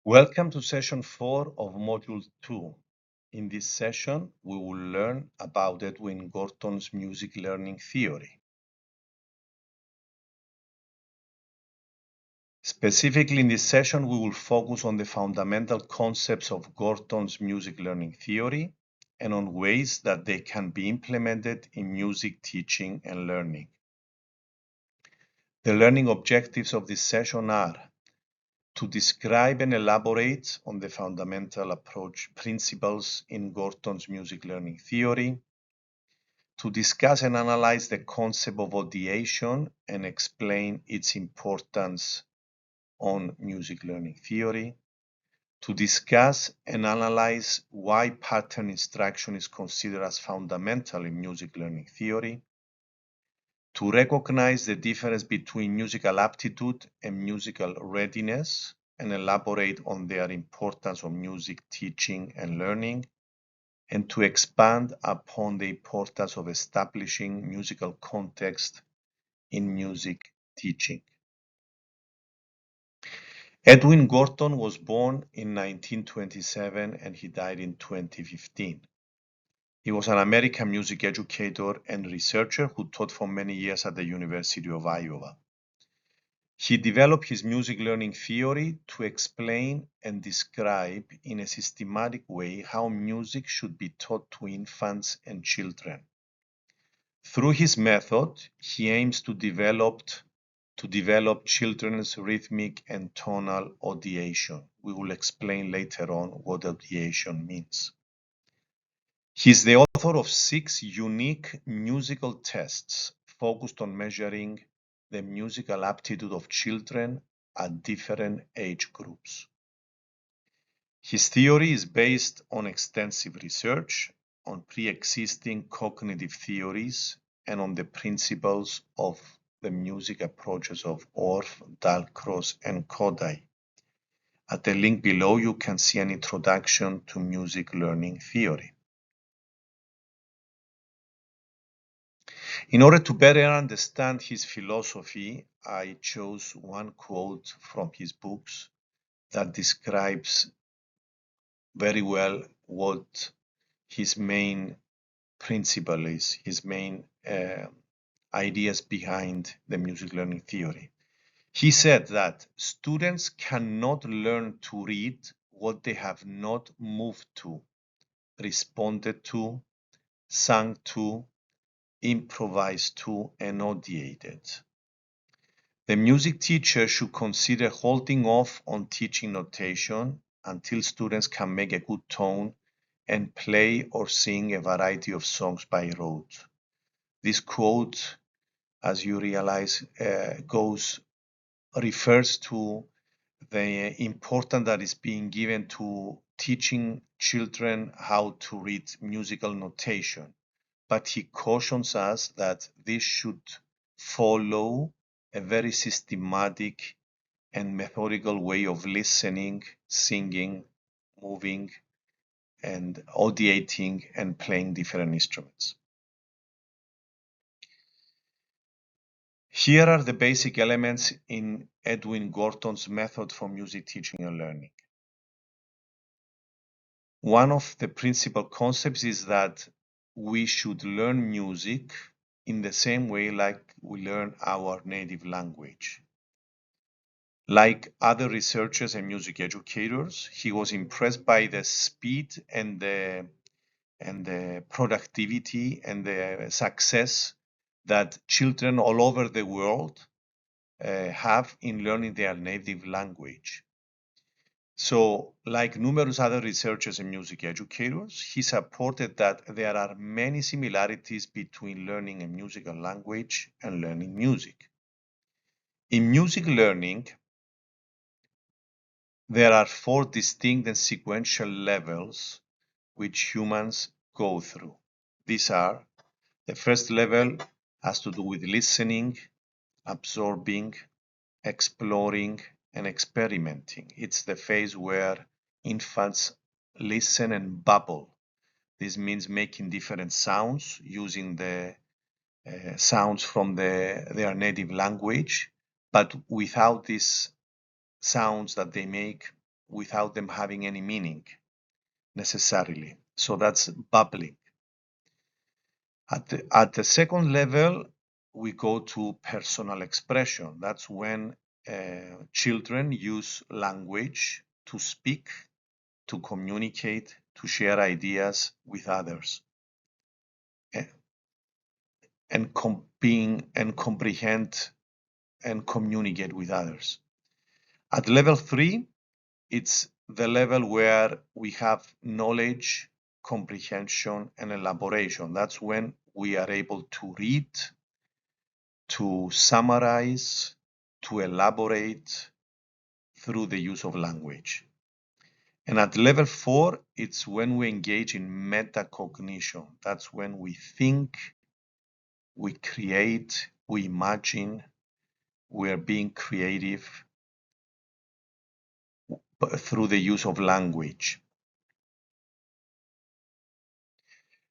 Welcome to session 4 of module 2. In this session, we will learn about Edwin Gorton's music learning theory. Specifically in this session, we will focus on the fundamental concepts of Gorton's music learning theory and on ways that they can be implemented in music teaching and learning. The learning objectives of this session are to describe and elaborate on the fundamental approach principles in Gorton's music learning theory, to discuss and analyze the concept of audiation and explain its importance on music learning theory, to discuss and analyze why pattern instruction is considered as fundamental in music learning theory, to recognize the difference between musical aptitude and musical readiness and elaborate on their importance on music teaching and learning, and to expand upon the importance of establishing musical context in music teaching. Edwin Gorton was born in 1927 and he died in 2015. He was an American music educator and researcher who taught for many years at the University of Iowa. He developed his music learning theory to explain and describe in a systematic way how music should be taught to infants and children. Through his method, he aims to develop children's rhythmic and tonal audiation. We will explain later on what audiation means. He's the author of 6 unique musical tests focused on measuring the musical aptitude of children at different age groups. His theory is based on extensive research, on pre-existing cognitive theories, and on the principles of the music approaches of Orff, Dalcroze, and Kodai. At the link below, you can see an introduction to music learning theory. In order to better understand his philosophy, I chose one quote from his books that describes very well what his main principle is, his main ideas behind the music learning theory. He said that students cannot learn to read what they have not moved to, responded to, sung to, improvised to, and audiated. The music teacher should consider holding off on teaching notation until students can make a good tone and play or sing a variety of songs by rote. This quote, as you realize, refers to the importance that is being given to teaching children how to read musical notation. But he cautions us that this should follow a very systematic and methodical way of listening, singing, moving, and audiating and playing different instruments. Here are the basic elements in Edwin Gorton's method for music teaching and learning. One of the principal concepts is that we should learn music in the same way like we learn our native language. Like other researchers and music educators, he was impressed by the speed and the productivity and the success that children all over the world have in learning their native language. So, like numerous other researchers and music educators, he supported that there are many similarities between learning a musical language and learning music. In music learning, there are 4 distinct and sequential levels which humans go through. These are: the first level has to do with listening, absorbing, exploring, and experimenting. It's the phase where infants listen and babble. This means making different sounds using the sounds from their native language, but without these sounds that they make, without them having any meaning necessarily. So that's bubbling. At the second level, we go to personal expression. That's when children use language to speak, to communicate, to share ideas with others, and comprehend and communicate with others. At level 3, it's the level where we have knowledge, comprehension, and elaboration. That's when we are able to read, to summarize, to elaborate through the use of language. And at level 4, it's when we engage in metacognition. That's when we think, we create, we imagine, we're being creative through the use of language.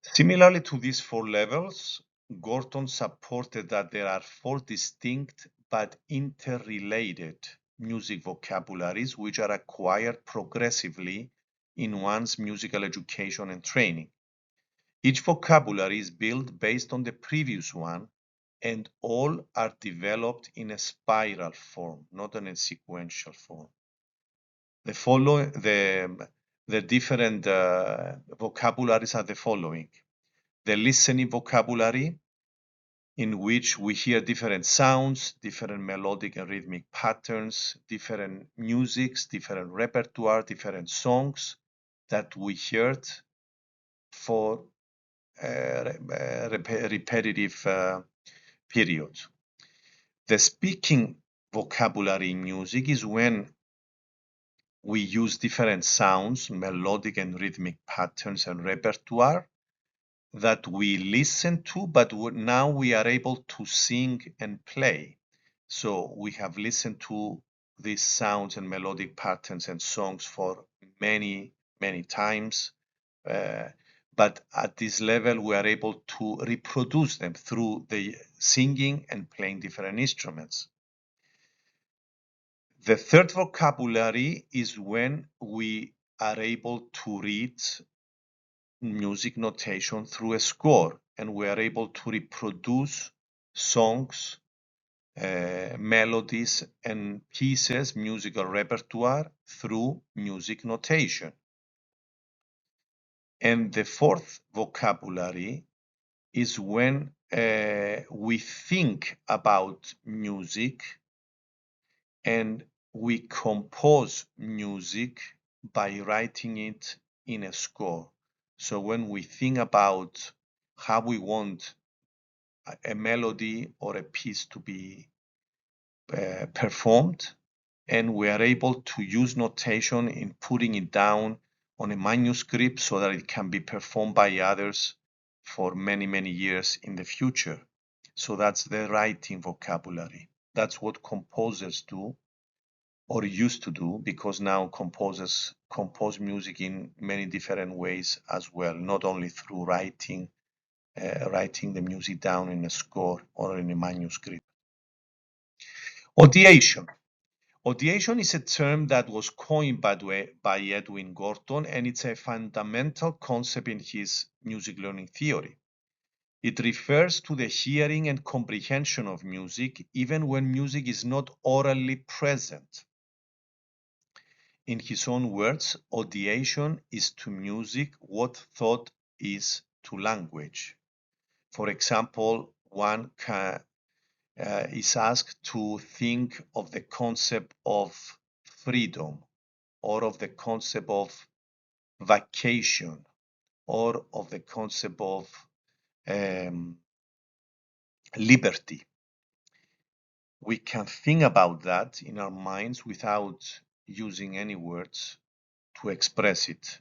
Similarly to these 4 levels, Gorton supported that there are 4 distinct but interrelated music vocabularies which are acquired progressively in one's musical education and training. Each vocabulary is built based on the previous one, and all are developed in a spiral form, not in a sequential form. The different vocabularies are the following: the listening vocabulary, in which we hear different sounds, different melodic and rhythmic patterns, different musics, different repertoire, different songs that we heard for repetitive periods. The speaking vocabulary in music is when we use different sounds, melodic and rhythmic patterns and repertoire that we listen to, but now we are able to sing and play. So we have listened to these sounds and melodic patterns and songs for many, many times. But at this level, we are able to reproduce them through the singing and playing different instruments. The third vocabulary is when we are able to read music notation through a score, and we are able to reproduce songs, melodies, and pieces, musical repertoire through music notation. And the fourth vocabulary is when we think about music and we compose music by writing it in a score. So when we think about how we want a melody or a piece to be performed, and we are able to use notation in putting it down on a manuscript so that it can be performed by others for many, many years in the future. So that's the writing vocabulary. That's what composers do, or used to do, because now composers compose music in many different ways as well, not only through writing the music down in a score or in a manuscript. Audiation. Audiation is a term that was coined by Edwin Gorton, and it's a fundamental concept in his music learning theory. It refers to the hearing and comprehension of music, even when music is not orally present. In his own words, audiation is to music what thought is to language. For example, one is asked to think of the concept of freedom, or of the concept of vacation, or of the concept of liberty. We can think about that in our minds without using any words to express it.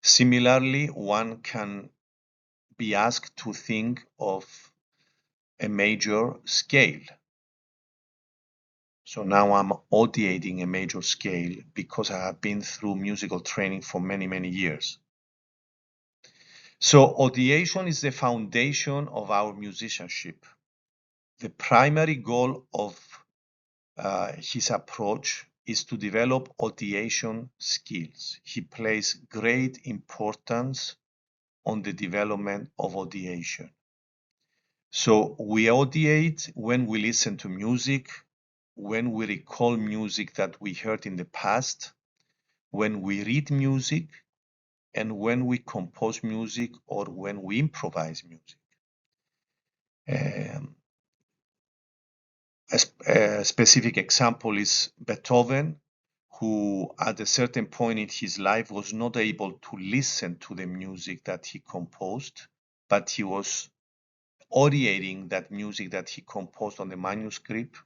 Similarly, one can be asked to think of a major scale. So now I'm audiating a major scale because I have been through musical training for many, many years. So audiation is the foundation of our musicianship. The primary goal of his approach is to develop audiation skills. He places great importance on the development of audiation. So we audiate when we listen to music, when we recall music that we heard in the past, when we read music, and when we compose music or when we improvise music. A specific example is Beethoven, who at a certain point in his life was not able to listen to the music that he composed, but he was audiating that music that he composed on the manuscript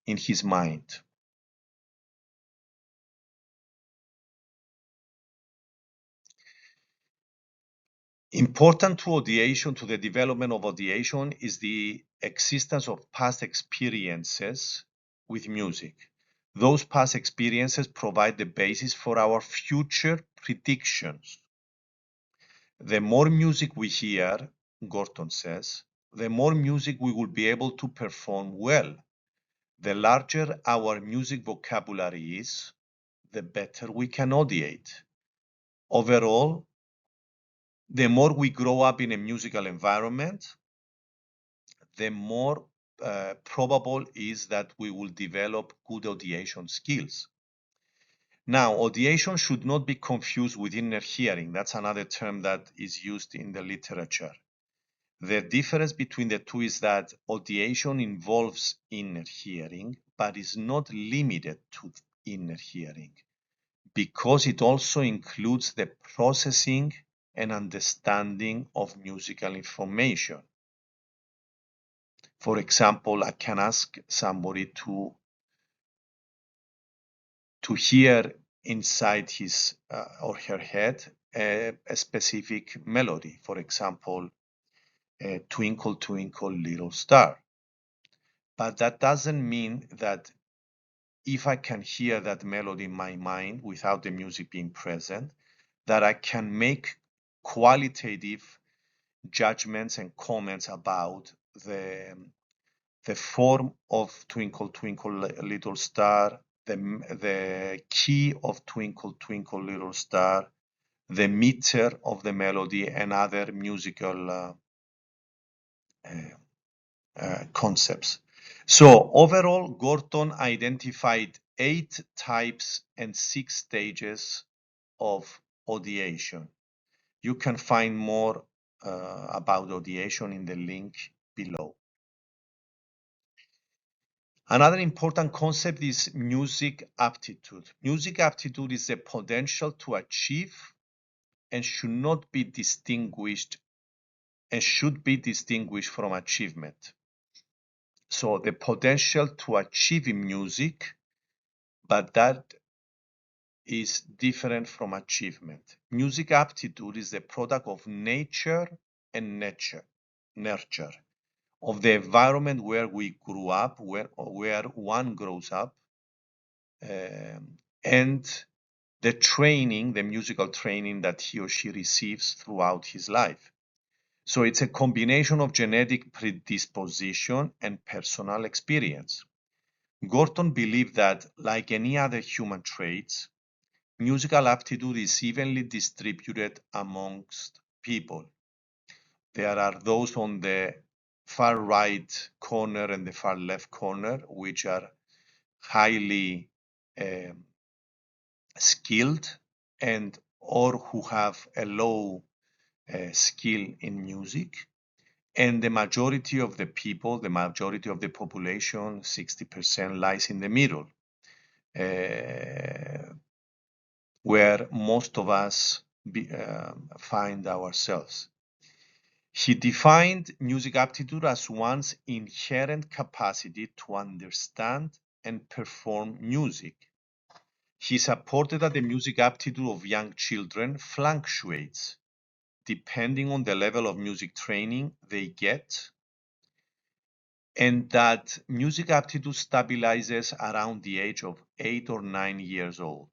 in his mind. Important to audiation, to the development of audiation, is the existence of past experiences with music. Those past experiences provide the basis for our future predictions. The more music we hear, Gorton says, the more music we will be able to perform well. The larger our music vocabulary is, the better we can audiate. Overall, the more we grow up in a musical environment, the more probable is that we will develop good audiation skills. Now, audiation should not be confused with inner hearing. That's another term that is used in the literature. The difference between the two is that audiation involves inner hearing, but is not limited to inner hearing, because it also includes the processing and understanding of musical information. For example, I can ask somebody to hear inside his or her head a specific melody. For example, Twinkle, Twinkle, Little Star. But that doesn't mean that if I can hear that melody in my mind without the music being present, that I can make qualitative judgments and comments about the form of Twinkle, Twinkle, Little Star, the key of Twinkle, Twinkle, Little Star, the meter of the melody, and other musical concepts. So overall, Gorton identified 8 types and 6 stages of audiation. You can find more about audiation in the link below. Another important concept is music aptitude. Music aptitude is the potential to achieve and should not be distinguished and should be distinguished from achievement. So the potential to achieve in music, but that is different from achievement. Music aptitude is the product of nature and nurture, of the environment where we grew up, where one grows up, and the training, the musical training that he or she receives throughout his life. So it's a combination of genetic predisposition and personal experience. Gorton believed that, like any other human traits, musical aptitude is evenly distributed amongst people. There are those on the far right corner and the far left corner, which are highly skilled and or who have a low skill in music. And the majority of the people, the majority of the population, 60%, lies in the middle, where most of us find ourselves. He defined music aptitude as one's inherent capacity to understand and perform music. He supported that the music aptitude of young children fluctuates depending on the level of music training they get, and that music aptitude stabilizes around the age of 8 or 9 years old.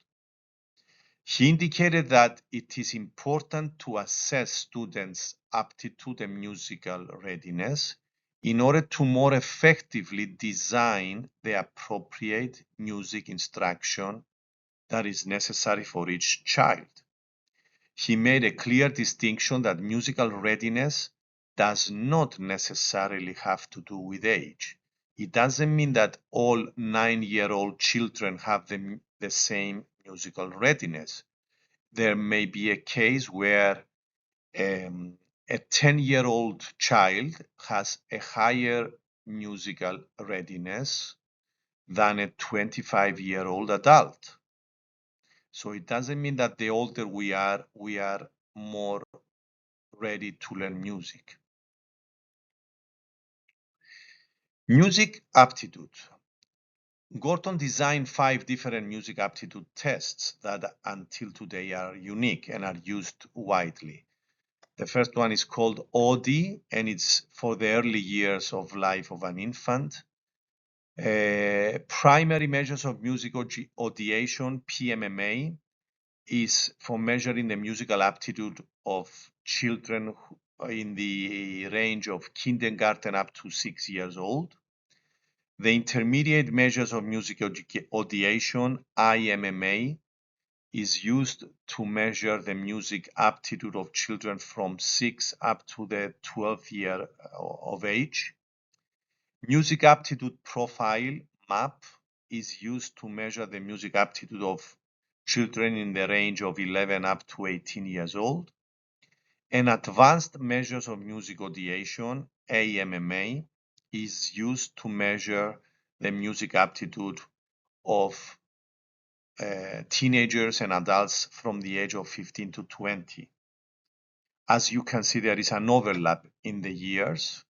He indicated that it is important to assess students' aptitude and musical readiness in order to more effectively design the appropriate music instruction that is necessary for each child. He made a clear distinction that musical readiness does not necessarily have to do with age. It doesn't mean that all 9-year-old children have the same musical readiness. There may be a case where a 10-year-old child has a higher musical readiness than a 25-year-old adult. So it doesn't mean that the older we are more ready to learn music. Music aptitude. Gorton designed 5 different music aptitude tests that until today are unique and are used widely. The first one is called OD, and it's for the early years of life of an infant. Primary measures of music audiation, PMMA, is for measuring the musical aptitude of children in the range of kindergarten up to 6 years old. The intermediate measures of music audiation, IMMA, is used to measure the music aptitude of children from 6 up to the 12th year of age. Music aptitude profile, MAP, is used to measure the music aptitude of children in the range of 11 up to 18 years old. And advanced measures of music audiation, AMMA, is used to measure the music aptitude of teenagers and adults from the age of 15 to 20. As you can see, there is an overlap in the years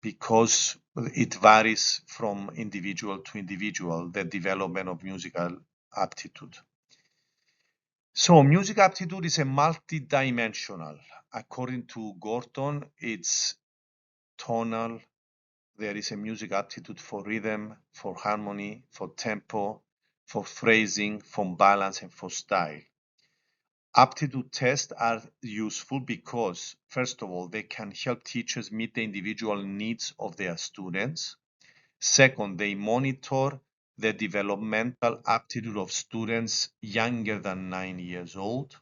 because it varies from individual to individual, the development of musical aptitude. So music aptitude is a multidimensional. According to Gorton, it's tonal. There is a music aptitude for rhythm, for harmony, for tempo, for phrasing, for balance, and for style. Aptitude tests are useful because, first of all, they can help teachers meet the individual needs of their students. Second, they monitor the developmental aptitude of students younger than 9 years old.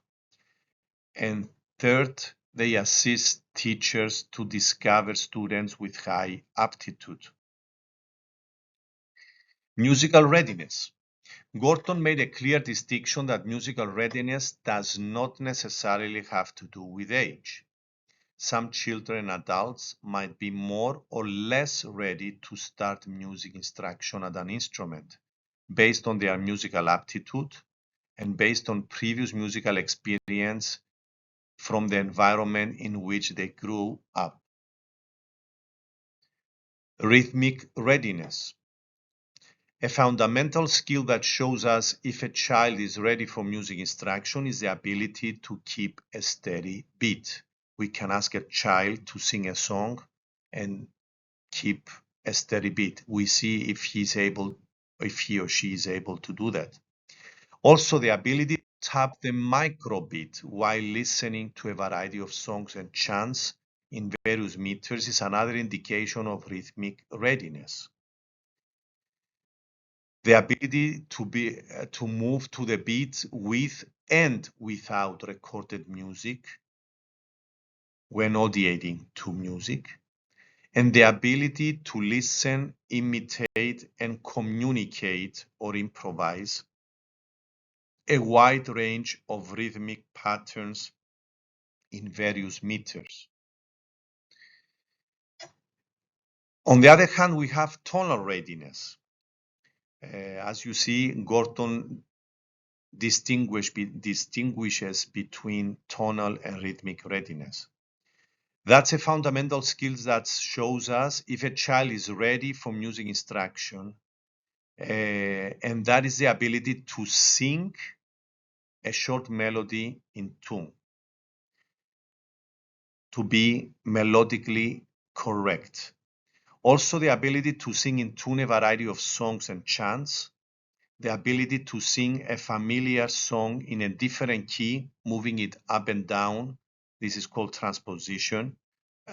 And third, they assist teachers to discover students with high aptitude. Musical readiness. Gorton made a clear distinction that musical readiness does not necessarily have to do with age. Some children and adults might be more or less ready to start music instruction at an instrument based on their musical aptitude and based on previous musical experience from the environment in which they grew up. Rhythmic readiness. A fundamental skill that shows us if a child is ready for music instruction is the ability to keep a steady beat. We can ask a child to sing a song and keep a steady beat. We see if he or she is able to do that. Also, the ability to tap the microbeat while listening to a variety of songs and chants in various meters is another indication of rhythmic readiness. The ability to move to the beat with and without recorded music when audiating to music, and the ability to listen, imitate, and communicate or improvise a wide range of rhythmic patterns in various meters. On the other hand, we have tonal readiness. As you see, Gorton distinguishes between tonal and rhythmic readiness. That's a fundamental skill that shows us if a child is ready for music instruction, and that is the ability to sing a short melody in tune, to be melodically correct. Also, the ability to sing in tune a variety of songs and chants, the ability to sing a familiar song in a different key, moving it up and down. This is called transposition.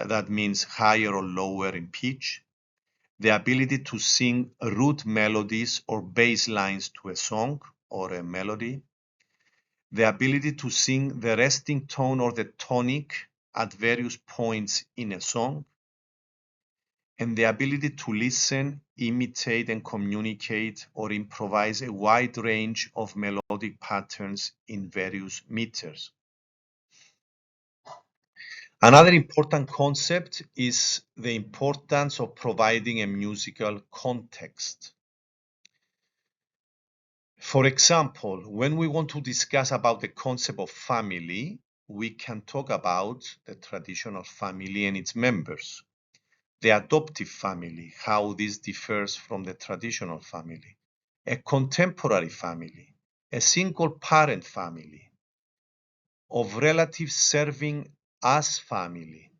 that means higher or lower in pitch, the ability to sing root melodies or bass lines to a song or a melody, the ability to sing the resting tone or the tonic at various points in a song, and the ability to listen, imitate, and communicate or improvise a wide range of melodic patterns in various meters. Another important concept is the importance of providing a musical context. For example, when we want to discuss about the concept of family, we can talk about the traditional family and its members, the adoptive family, how this differs from the traditional family, a contemporary family, a single parent family, of relatives serving as family,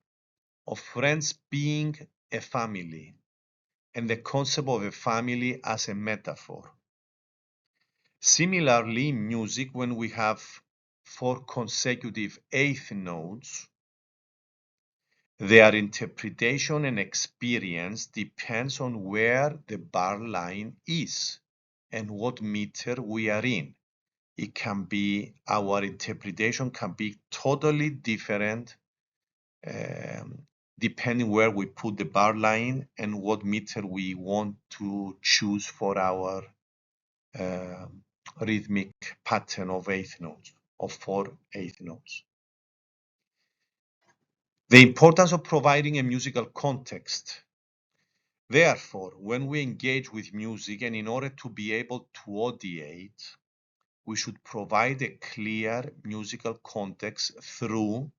of friends being a family, and the concept of a family as a metaphor. Similarly, in music, when we have 4 consecutive eighth notes, their interpretation and experience depends on where the bar line is and what meter we are in. It can be, our interpretation can be totally different depending where we put the bar line and what meter we want to choose for our rhythmic pattern of eighth notes, of 4 eighth notes. The importance of providing a musical context. Therefore, when we engage with music and in order to be able to audiate, we should provide a clear musical context through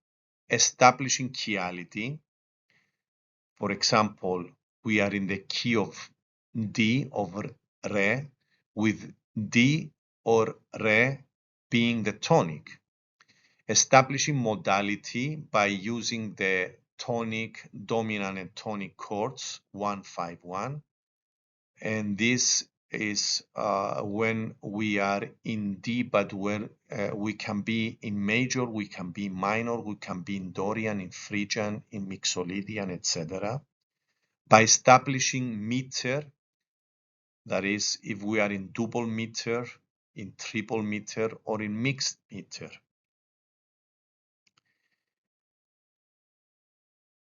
establishing keyality. For example, we are in the key of D over Re, with D or Re being the tonic. Establishing modality by using the tonic, dominant, and tonic chords 1-5-1, and this is when we are in D, but when we can be in major, we can be in minor, we can be in Dorian, in Phrygian, in Mixolydian, etc. By establishing meter, that is, if we are in double meter, in triple meter, or in mixed meter.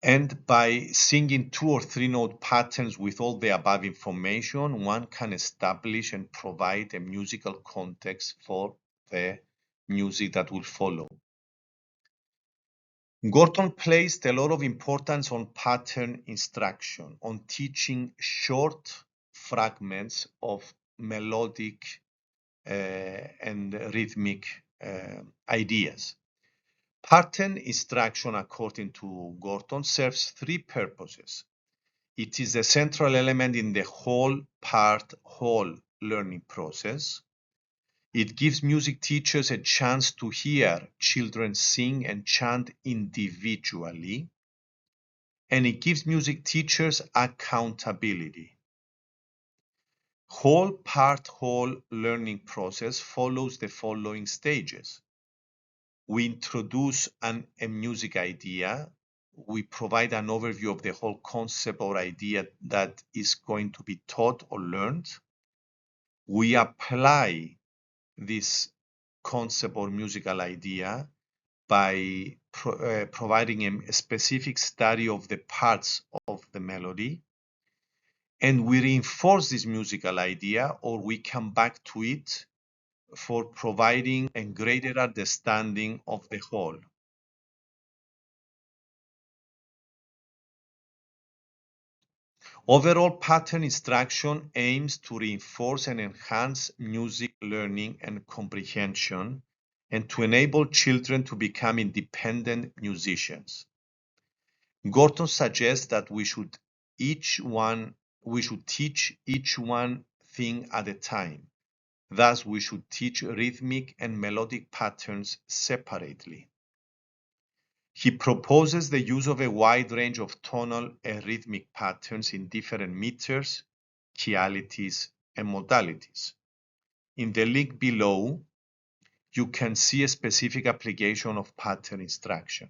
And by singing 2 or 3 note patterns with all the above information, one can establish and provide a musical context for the music that will follow. Gorton placed a lot of importance on pattern instruction, on teaching short fragments of melodic and rhythmic ideas. Pattern instruction, according to Gorton, serves 3 purposes. It is a central element in the whole learning process. It gives music teachers a chance to hear children sing and chant individually. And it gives music teachers accountability. Whole learning process follows the following stages. We introduce a music idea. We provide an overview of the whole concept or idea that is going to be taught or learned. We apply this concept or musical idea by providing a specific study of the parts of the melody. And we reinforce this musical idea, or we come back to it for providing a greater understanding of the whole. Overall, pattern instruction aims to reinforce and enhance music learning and comprehension, and to enable children to become independent musicians. Gorton suggests that we should teach each one thing at a time. Thus, we should teach rhythmic and melodic patterns separately. He proposes the use of a wide range of tonal and rhythmic patterns in different meters, keyalities, and modalities. In the link below, you can see a specific application of pattern instruction.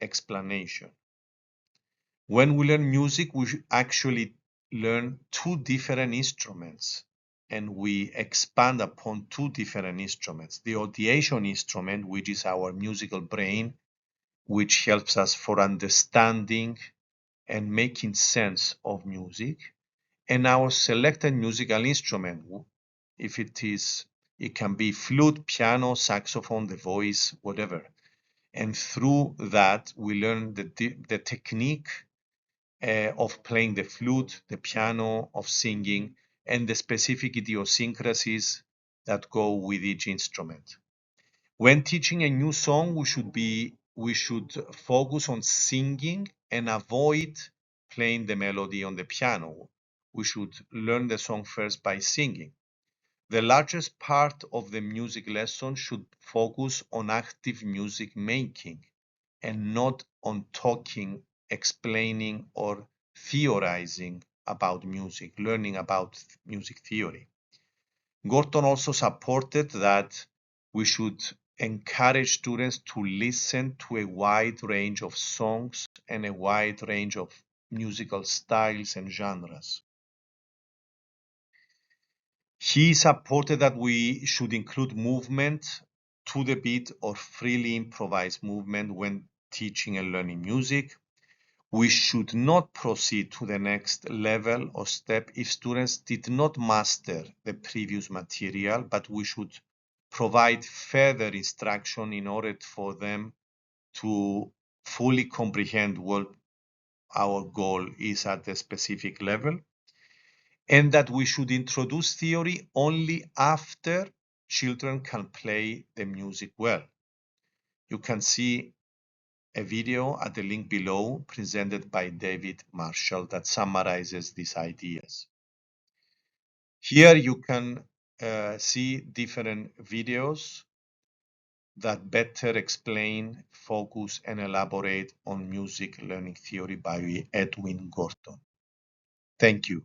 explanation. When we learn music, we actually learn two different instruments, and we expand upon two different instruments. The ideation instrument, which is our musical brain, which helps us for understanding and making sense of music, and our selected musical instrument, if it can be flute, piano, saxophone, the voice, whatever. And through that, we learn the technique of playing the flute, the piano, of singing, and the specific idiosyncrasies that go with each instrument. When teaching a new song, we should focus on singing and avoid playing the melody on the piano. We should learn the song first by singing. The largest part of the music lesson should focus on active music making and not on talking, explaining, or theorizing about music, learning about music theory. Gorton also supported that we should encourage students to listen to a wide range of songs and a wide range of musical styles and genres. He supported that we should include movement to the beat or freely improvised movement when teaching and learning music. We should not proceed to the next level or step if students did not master the previous material, but we should provide further instruction in order for them to fully comprehend what our goal is at a specific level, and that we should introduce theory only after children can play the music well. You can see a video at the link below presented by David Marshall that summarizes these ideas. Here you can see different videos that better explain, focus, and elaborate on music learning theory by Edwin Gorton. Thank you.